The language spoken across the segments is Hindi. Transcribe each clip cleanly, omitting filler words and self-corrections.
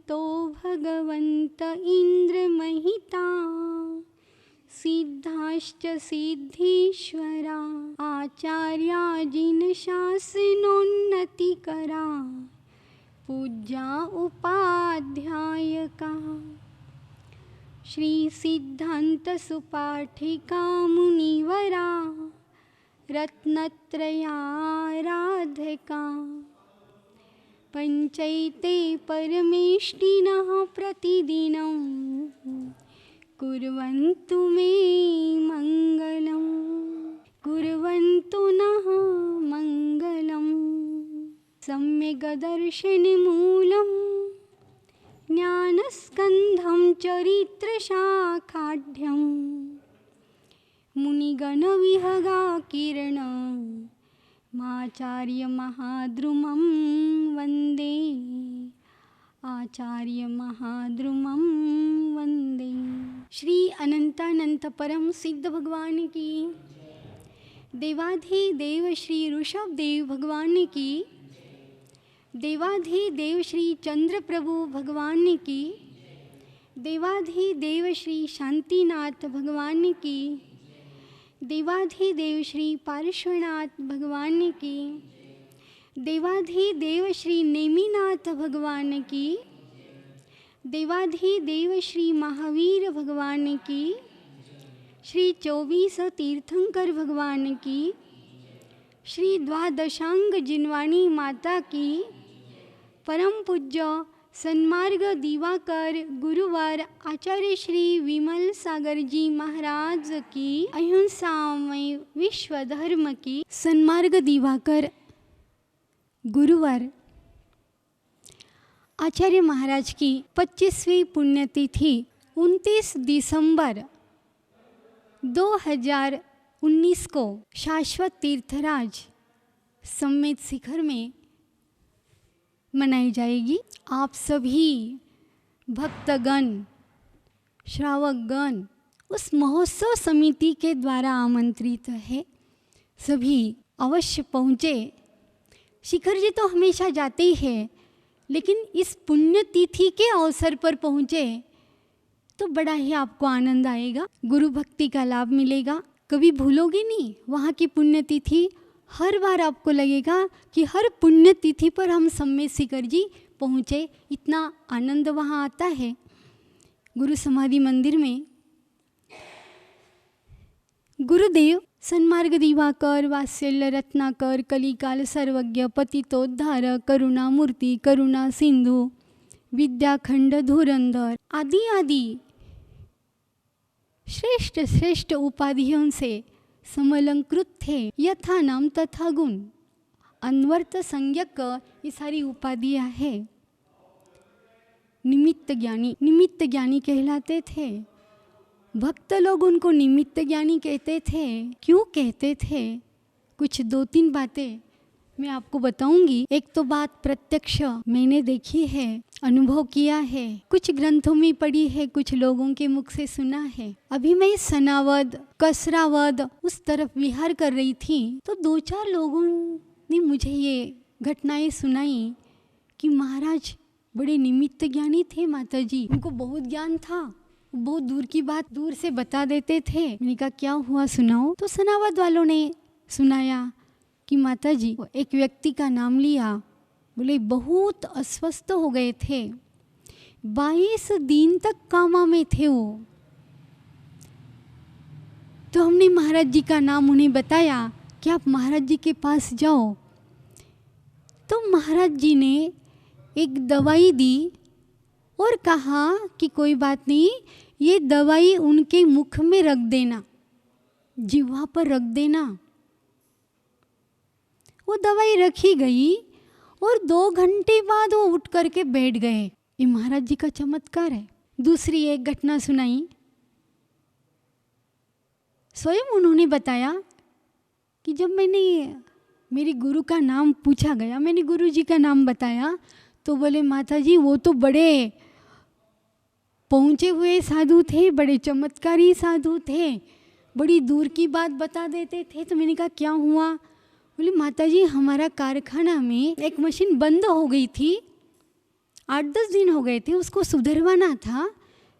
तो भगवन्त इन्द्रमहिता सिद्धाश्च सिद्धीश्वरा आचार्या जिनशासनोन्नतिकरा पूज्या उपाध्यायका श्री सिद्धांत सुपाठिका मुनिवरा रत्नत्रयाराधका पंचैते परमेष्टिनः प्रतिदिनं कुर्वन्तु मे मङ्गलं कुर्वन्तु नः मङ्गलं सम्यग्दर्शनमूलं ज्ञानस्कन्धं चरित्रशाखाढ्यं मुनिगणविहगाकिरणं आचार्यमहाद्रुमं वन्दे आचार्यमहाद्रुमं वन्दे। श्री अनंतानंत परम सिद्ध भगवान की, देवाधिदेव श्री ऋषभदेव भगवान की, देवाधिदेव श्री चंद्र प्रभु भगवान की, देवाधिदेव श्री शांतिनाथ भगवान की, देवाधिदेव श्री पार्श्वनाथ भगवान की, देवाधिदेव श्री नेमिनाथ भगवान की, देवाधिदेव श्री महावीर भगवान की, श्री 24 तीर्थंकर भगवान की, श्री द्वादशांग जिनवाणी माता की, परम पूज्य सन्मार्ग दिवाकर गुरुवार आचार्य श्री विमल सागर जी महाराज की, अहिंसामय विश्व धर्म की सन्मार्ग दिवाकर गुरुवार आचार्य महाराज की 25वीं पुण्यतिथि 29 दिसंबर 2019 को शाश्वत तीर्थराज सम्मेद शिखर में मनाई जाएगी। आप सभी भक्तगण श्रावकगण उस महोत्सव समिति के द्वारा आमंत्रित है, सभी अवश्य पहुँचे। शिखर जी तो हमेशा जाते ही हैं, लेकिन इस पुण्यतिथि के अवसर पर पहुँचे तो बड़ा ही आपको आनंद आएगा, गुरु भक्ति का लाभ मिलेगा। कभी भूलोगे नहीं वहाँ की पुण्यतिथि। हर बार आपको लगेगा कि हर पुण्यतिथि पर हम सम्मेद शिखर जी पहुँचे, इतना आनंद वहाँ आता है। गुरु समाधि मंदिर में गुरुदेव सन्मार्ग दिवाकर वात्सल्य रत्नाकर कलिकाल सर्वज्ञ पतितोद्धार करुणा मूर्ति करुणा सिंधु विद्याखंड धुरंधर आदि आदि श्रेष्ठ श्रेष्ठ उपाधियों से समलंकृत थे। यथा नाम तथा गुण अनवर्त संज्ञक ये सारी उपाधियाँ हैं। निमित्त ज्ञानी कहलाते थे। भक्त लोग उनको निमित्त ज्ञानी कहते थे। क्यों कहते थे? कुछ 2-3 बातें मैं आपको बताऊंगी। एक तो बात प्रत्यक्ष मैंने देखी है, अनुभव किया है, कुछ ग्रंथों में पढ़ी है, कुछ लोगों के मुख से सुना है। अभी मैं सनावद कसरावद उस तरफ विहार कर रही थी तो 2-4 लोगों ने मुझे ये घटनाएं सुनाई कि महाराज बड़े निमित्त ज्ञानी थे। माता जी उनको बहुत ज्ञान था, बहुत दूर की बात दूर से बता देते थे। मैंने कहा क्या हुआ सुनाओ। तो सनावद वालों ने सुनाया कि माता जी एक व्यक्ति का नाम लिया, बोले बहुत अस्वस्थ हो गए थे, 22 दिन तक कामा में थे वो। तो हमने महाराज जी का नाम उन्हें बताया कि आप महाराज जी के पास जाओ। तो महाराज जी ने एक दवाई दी और कहा कि कोई बात नहीं, ये दवाई उनके मुख में रख देना, जिह्वा पर रख देना। वो दवाई रखी गई और 2 घंटे बाद वो उठ करके बैठ गए। ये महाराज जी का चमत्कार है। दूसरी एक घटना सुनाई, स्वयं उन्होंने बताया कि जब मैंने मेरे गुरु का नाम पूछा गया, मैंने गुरु जी का नाम बताया तो बोले माता जी वो तो बड़े पहुँचे हुए साधु थे, बड़े चमत्कारी साधु थे, बड़ी दूर की बात बता देते थे। तो मैंने कहा क्या हुआ? बोले माता जी हमारा कारखाना में एक मशीन बंद हो गई थी 8-10 दिन हो गए थे, उसको सुधरवाना था।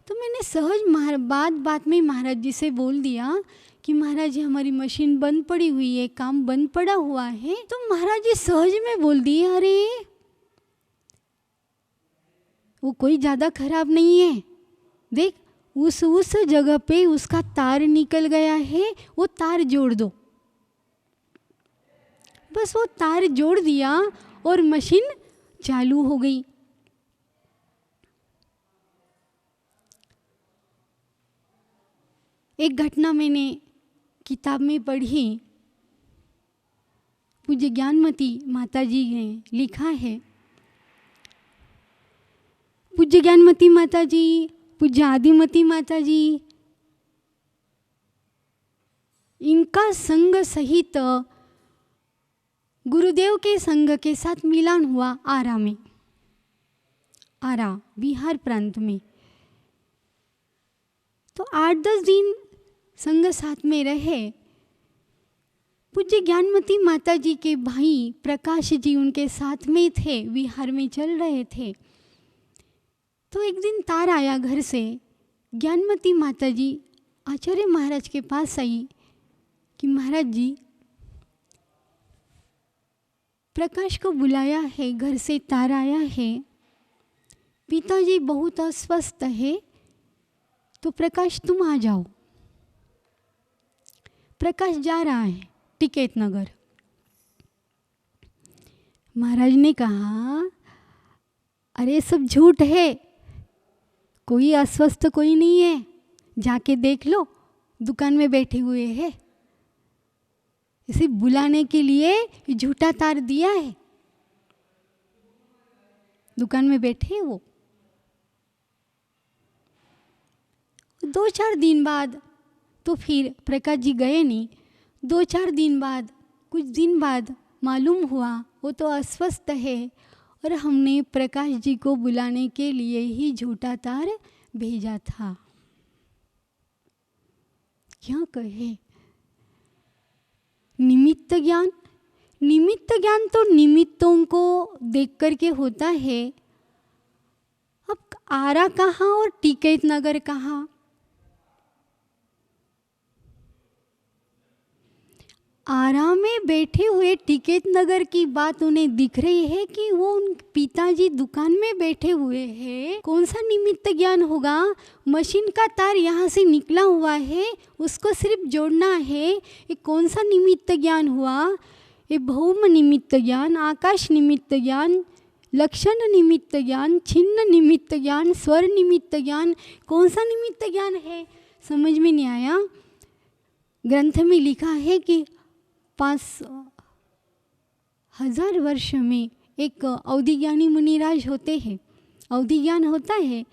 तो मैंने सहज बात में महाराज जी से बोल दिया कि महाराज जी हमारी मशीन बंद पड़ी हुई है, काम बंद पड़ा हुआ है। तो महाराज जी सहज में बोल दिए, अरे वो कोई ज़्यादा खराब नहीं है, देख उस जगह पे उसका तार निकल गया है, वो तार जोड़ दो। बस वो तार जोड़ दिया और मशीन चालू हो गई। एक घटना मैंने किताब में पढ़ी, पूज्य ज्ञानमती माता जी ने लिखा है। पूज्य ज्ञानमती माता जी, पूज्य आदिमती माता जी, इनका संग सहित गुरुदेव के संग के साथ मिलान हुआ आरा में, आरा बिहार प्रांत में। तो 8-10 दिन संग साथ में रहे। पूज्य ज्ञानमती माता जी के भाई प्रकाश जी उनके साथ में थे, विहार में चल रहे थे। तो एक दिन तार आया घर से। ज्ञानमती माता जी आचार्य महाराज के पास आई कि महाराज जी प्रकाश को बुलाया है, घर से तार आया है, पिताजी बहुत अस्वस्थ है, तो प्रकाश तुम आ जाओ। प्रकाश जा रहा है टिकैत नगर। महाराज ने कहा, अरे सब झूठ है, कोई अस्वस्थ कोई नहीं है, जाके देख लो, दुकान में बैठे हुए हैं। इसे बुलाने के लिए झूठा तार दिया है, दुकान में बैठे वो। 2-4 दिन बाद तो फिर प्रकाश जी गए नहीं। 2-4 दिन बाद, कुछ दिन बाद मालूम हुआ वो तो अस्वस्थ है और हमने प्रकाश जी को बुलाने के लिए ही झूठा तार भेजा था। क्या कहे? निमित्त ज्ञान, निमित्त ज्ञान तो निमित्तों को देख करके होता है। अब आरा कहाँ और टिकैत नगर कहाँ? आराम में बैठे हुए टिकैत नगर की बात उन्हें दिख रही है कि वो उन पिताजी दुकान में बैठे हुए हैं। कौन सा निमित्त ज्ञान होगा? मशीन का तार यहाँ से निकला हुआ है, उसको सिर्फ जोड़ना है। ये कौन सा निमित्त ज्ञान हुआ? ये भौम निमित्त ज्ञान, आकाश निमित्त ज्ञान, लक्षण निमित्त ज्ञान, छिन्न निमित्त ज्ञान, स्वर निमित्त ज्ञान, कौन सा निमित्त ज्ञान है? समझ में नहीं आया। ग्रंथ में लिखा है कि 5000 वर्ष में एक अवधिज्ञानी मुनिराज होते हैं। अवधिज्ञान होता है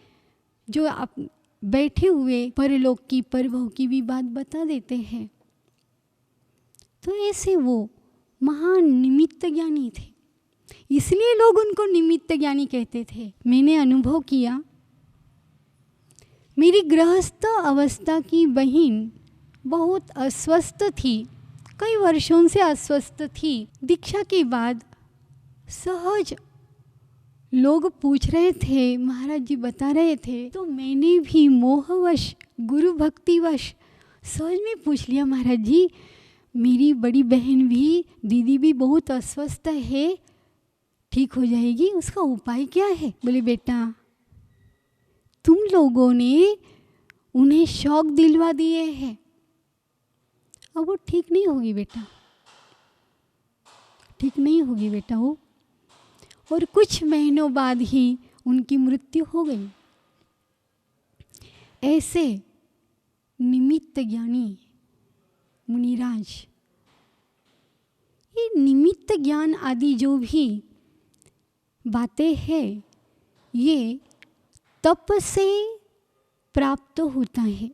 जो आप बैठे हुए परलोक की परभव की भी बात बता देते हैं। तो ऐसे वो महान निमित्त ज्ञानी थे, इसलिए लोग उनको निमित्त ज्ञानी कहते थे। मैंने अनुभव किया, मेरी गृहस्थ अवस्था की बहन बहुत अस्वस्थ थी, कई वर्षों से अस्वस्थ थी। दीक्षा के बाद सहज लोग पूछ रहे थे, महाराज जी बता रहे थे, तो मैंने भी मोहवश गुरु भक्तिवश सहज में पूछ लिया, महाराज जी मेरी बड़ी बहन भी, दीदी भी बहुत अस्वस्थ है, ठीक हो जाएगी, उसका उपाय क्या है? बोले बेटा तुम लोगों ने उन्हें शौक दिलवा दिए हैं, अब वो ठीक नहीं होगी बेटा, ठीक नहीं होगी बेटा वो। और कुछ महीनों बाद ही उनकी मृत्यु हो गई। ऐसे निमित्त ज्ञानी मुनिराज, ये निमित्त ज्ञान आदि जो भी बातें हैं, ये तप से प्राप्त होता है।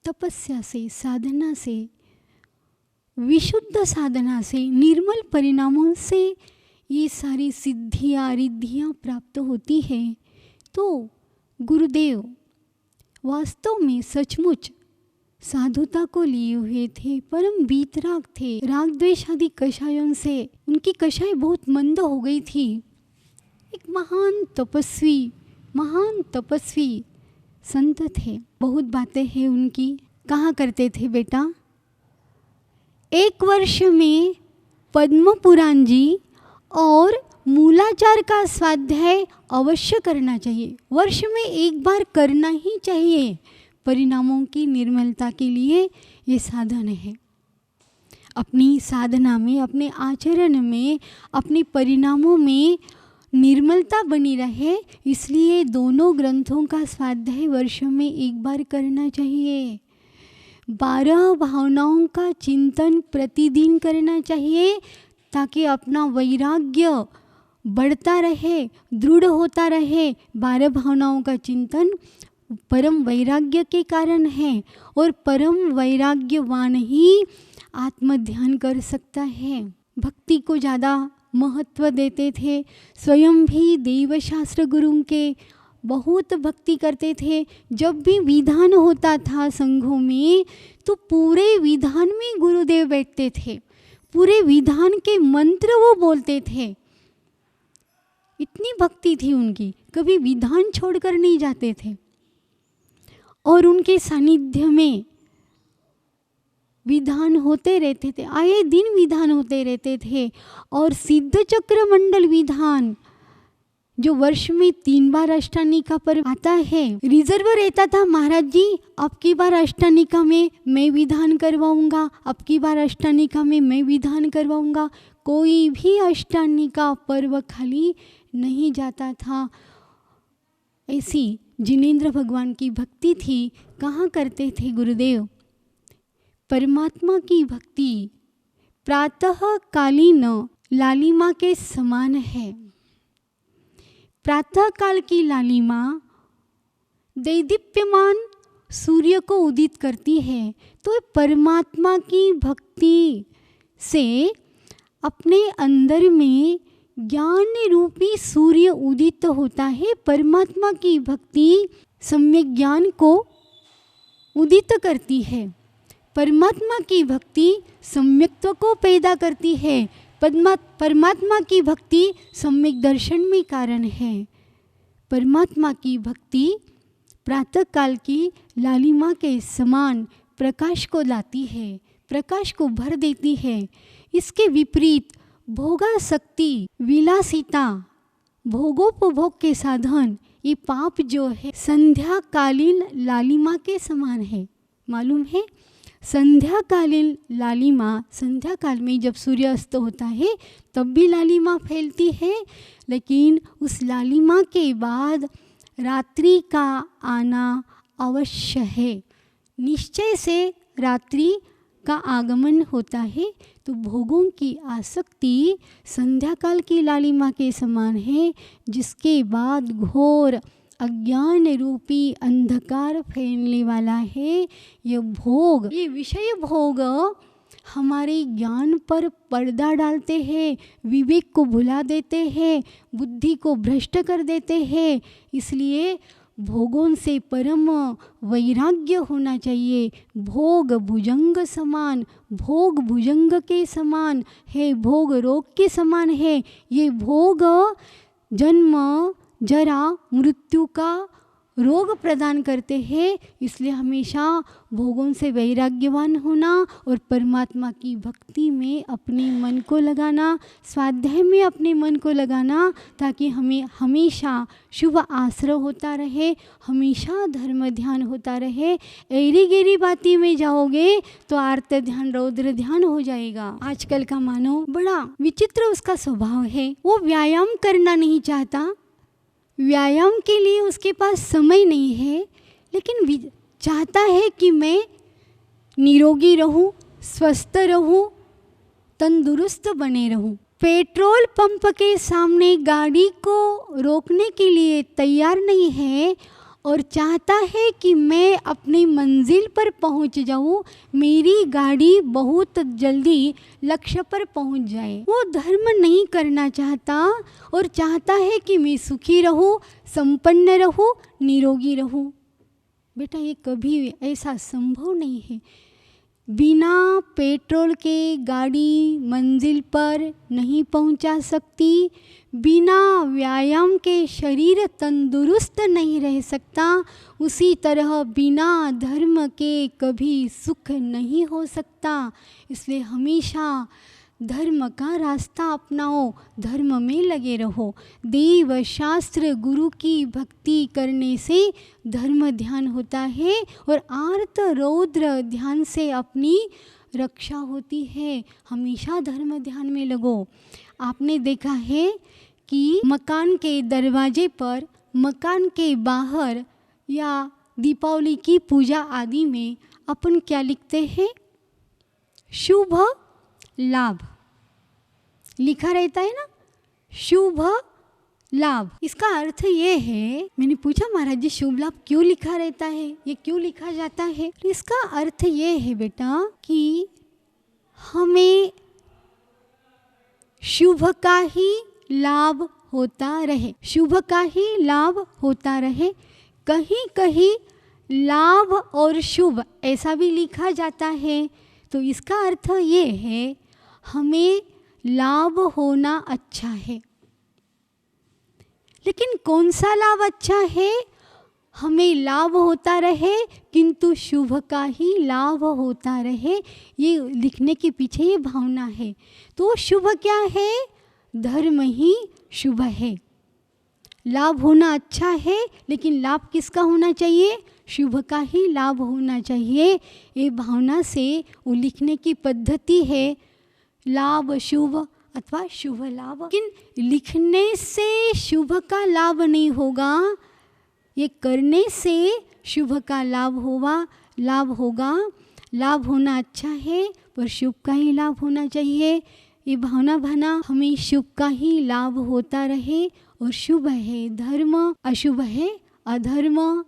तपस्या से, साधना से, विशुद्ध साधना से, निर्मल परिणामों से ये सारी सिद्धियाँ रिद्धियाँ प्राप्त होती है। तो गुरुदेव वास्तव में सचमुच साधुता को लिए हुए थे, परम वीतराग थे। राग द्वेष आदि कषायों से उनकी कषाय बहुत मंद हो गई थी। एक महान तपस्वी संत थे। बहुत बातें हैं उनकी। कहा करते थे बेटा, 1 वर्ष में पद्म पुराण जी और मूलाचार का स्वाध्याय अवश्य करना चाहिए। वर्ष में 1 बार करना ही चाहिए। परिणामों की निर्मलता के लिए ये साधन है। अपनी साधना में, अपने आचरण में, अपने परिणामों में निर्मलता बनी रहे, इसलिए दोनों ग्रंथों का स्वाध्याय वर्ष में 1 बार करना चाहिए। 12 भावनाओं का चिंतन प्रतिदिन करना चाहिए, ताकि अपना वैराग्य बढ़ता रहे, दृढ़ होता रहे। 12 भावनाओं का चिंतन परम वैराग्य के कारण है, और परम वैराग्यवान ही आत्मध्यान कर सकता है। भक्ति को ज़्यादा महत्व देते थे। स्वयं भी देवशास्त्र गुरु के बहुत भक्ति करते थे। जब भी विधान होता था संघों में, तो पूरे विधान में गुरुदेव बैठते थे। पूरे विधान के मंत्र वो बोलते थे। इतनी भक्ति थी उनकी, कभी विधान छोड़कर नहीं जाते थे। और उनके सानिध्य में विधान होते रहते थे, आए दिन विधान होते रहते थे। और सिद्ध चक्र मंडल विधान जो वर्ष में 3 बार अष्टानिका पर आता है, रिजर्व रहता था, महाराज जी अब की बार अष्टानिका में मैं विधान करवाऊंगा, अब की बार अष्टानिका में मैं विधान करवाऊंगा। कोई भी अष्टानिका पर्व खाली नहीं जाता था। ऐसी जिनेंद्र भगवान की भक्ति थी। कहाँ करते थे गुरुदेव? परमात्मा की भक्ति प्रातःकालीन लालिमा के समान है। प्रातः काल की लालिमा दैदीप्यमान सूर्य को उदित करती है। तो परमात्मा की भक्ति से अपने अंदर में ज्ञान रूपी सूर्य उदित होता है। परमात्मा की भक्ति सम्यक ज्ञान को उदित करती है। परमात्मा की भक्ति सम्यक्त्व को पैदा करती है। परमात्मा की भक्ति सम्यक दर्शन में कारण है। परमात्मा की भक्ति प्रातःकाल की लालिमा के समान प्रकाश को लाती है, प्रकाश को भर देती है। इसके विपरीत भोगासक्ति, विलासिता, भोगोपभोग के साधन, ये पाप जो है संध्याकालीन लालिमा के समान है। मालूम है, संध्याकालीन लालिमा, संध्या काल में जब सूर्य अस्त होता है तब भी लालिमा फैलती है, लेकिन उस लालिमा के बाद रात्रि का आना अवश्य है। निश्चय से रात्रि का आगमन होता है। तो भोगों की आसक्ति संध्याकाल की लालिमा के समान है, जिसके बाद घोर अज्ञान रूपी अंधकार फैलने वाला है। ये भोग, ये विषय भोग हमारे ज्ञान पर पर्दा डालते हैं, विवेक को भुला देते हैं, बुद्धि को भ्रष्ट कर देते हैं। इसलिए भोगों से परम वैराग्य होना चाहिए। भोग भुजंग समान, भोग भुजंग के समान है, भोग रोग के समान है। ये भोग जन्म जरा मृत्यु का रोग प्रदान करते हैं। इसलिए हमेशा भोगों से वैराग्यवान होना और परमात्मा की भक्ति में अपने मन को लगाना, स्वाध्याय में अपने मन को लगाना, ताकि हमें हमेशा शुभ आश्रय होता रहे, हमेशा धर्म ध्यान होता रहे। एरी गेरी बाती में जाओगे तो आर्त ध्यान रौद्र ध्यान हो जाएगा। आजकल का मानव बड़ा विचित्र उसका स्वभाव है। वो व्यायाम करना नहीं चाहता, व्यायाम के लिए उसके पास समय नहीं है, लेकिन चाहता है कि मैं निरोगी रहूं, स्वस्थ रहूं, तंदुरुस्त बने रहूं। पेट्रोल पंप के सामने गाड़ी को रोकने के लिए तैयार नहीं है और चाहता है कि मैं अपनी मंजिल पर पहुंच जाऊं, मेरी गाड़ी बहुत जल्दी लक्ष्य पर पहुंच जाए। वो धर्म नहीं करना चाहता और चाहता है कि मैं सुखी रहूं, संपन्न रहूं, निरोगी रहूं। बेटा, ये कभी ऐसा संभव नहीं है। बिना पेट्रोल के गाड़ी मंजिल पर नहीं पहुंचा सकती, बिना व्यायाम के शरीर तंदुरुस्त नहीं रह सकता, उसी तरह बिना धर्म के कभी सुख नहीं हो सकता। इसलिए हमेशा धर्म का रास्ता अपनाओ, धर्म में लगे रहो। देव शास्त्र गुरु की भक्ति करने से धर्म ध्यान होता है और आर्त रौद्र ध्यान से अपनी रक्षा होती है। हमेशा धर्म ध्यान में लगो। आपने देखा है कि मकान के दरवाजे पर, मकान के बाहर या दीपावली की पूजा आदि में अपन क्या लिखते हैं? शुभ लाभ लिखा रहता है ना, शुभ लाभ। इसका अर्थ ये है, मैंने पूछा महाराज जी शुभ लाभ क्यों लिखा रहता है, ये क्यों लिखा जाता है? तो इसका अर्थ ये है बेटा कि हमें शुभ का ही लाभ होता रहे, शुभ का ही लाभ होता रहे। कहीं कहीं लाभ और शुभ ऐसा भी लिखा जाता है, तो इसका अर्थ ये है हमें लाभ होना अच्छा है। लेकिन कौन सा लाभ अच्छा है? हमें लाभ होता रहे किंतु शुभ का ही लाभ होता रहे, ये लिखने के पीछे ये भावना है। तो शुभ क्या है? धर्म ही शुभ है। लाभ होना अच्छा है, लेकिन लाभ किसका होना चाहिए? शुभ का ही लाभ होना चाहिए। ये भावना से वो लिखने की पद्धति है, लाभ शुभ अथवा शुभ लाभ। लेकिन लिखने से शुभ का लाभ नहीं होगा, ये करने से शुभ का लाभ होगा। लाभ होना अच्छा है पर शुभ का ही लाभ होना चाहिए। ये भावना बना हमें शुभ का ही लाभ होता रहे। और शुभ है धर्म, अशुभ है अधर्म।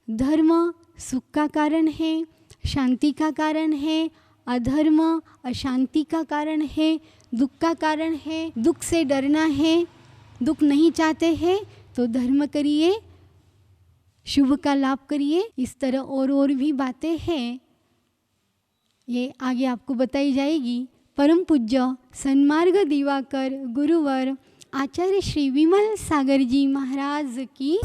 धर्म सुख का कारण है, शांति का कारण है। अधर्म अशांति का कारण है, दुख का कारण है। दुख से डरना है, दुख नहीं चाहते हैं तो धर्म करिए, शुभ का लाभ करिए। इस तरह और भी बातें हैं, ये आगे आपको बताई जाएगी। परम पूज्य सन्मार्ग दिवाकर गुरुवर आचार्य श्री विमल सागर जी महाराज की